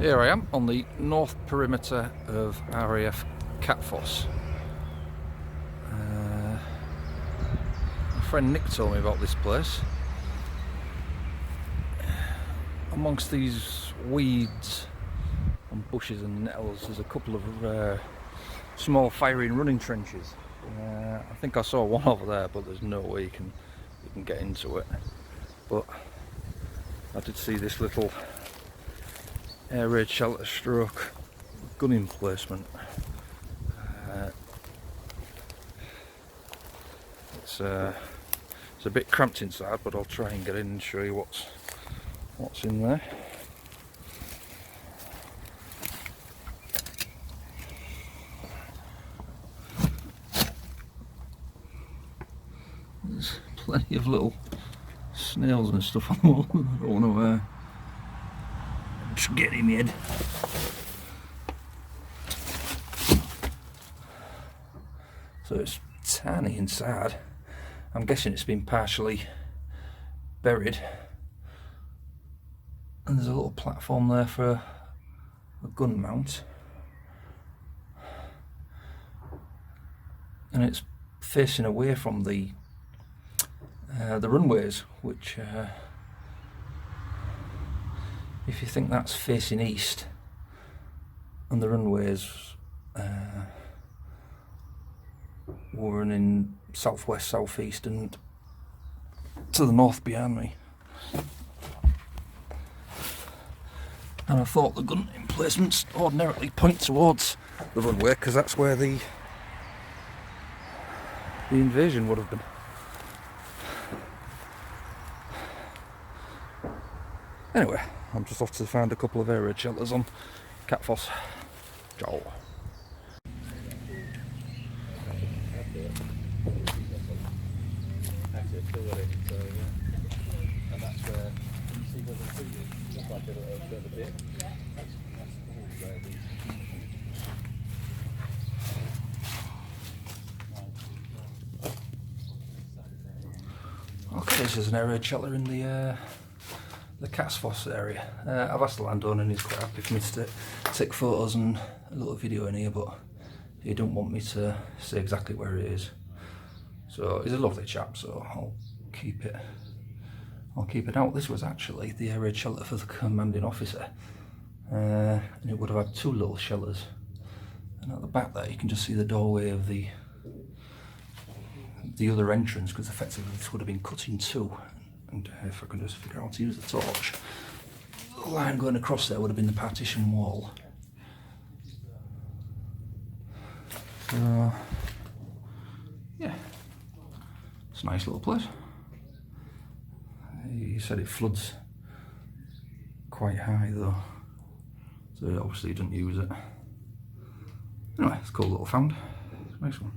Here I am on the north perimeter of RAF Catfoss. My friend Nick told me about this place. Amongst these weeds and bushes and nettles, there's a couple of small firing running trenches. I think I saw one over there, but there's no way you can get into it. But I did see this little air raid shelter stroke gun emplacement. It's a bit cramped inside, but I'll try and get in and show you what's in there. There's plenty of little snails and stuff on the wall. I don't want to just get in my head. So it's tiny inside. I'm guessing it's been partially buried. And there's a little platform there for a gun mount. And it's facing away from the runways, which if you think that's facing east and the runways were running southwest, southeast and to the north behind me. And I thought the gun emplacements ordinarily point towards the runway because that's where the invasion would have been. Anyway, I'm just off to find a couple of air raid shelters on Catfoss. Ciao. Okay, this is an air raid shelter in the Catfoss area. I've asked the landowner and he's quite happy for me to take photos and a little video in here, but he don't want me to say exactly where it is. So he's a lovely chap, so I'll keep it out. This was actually the air raid shelter for the commanding officer, and it would have had two little shelters. And at the back there you can just see the doorway of the other entrance, because effectively this would have been cut in two. And if I can just figure out how to use the torch, the line going across there would have been the partition wall. So yeah, it's a nice little place. He said it floods quite high though, so obviously he didn't use it. Anyway, it's a cool little found. Nice one.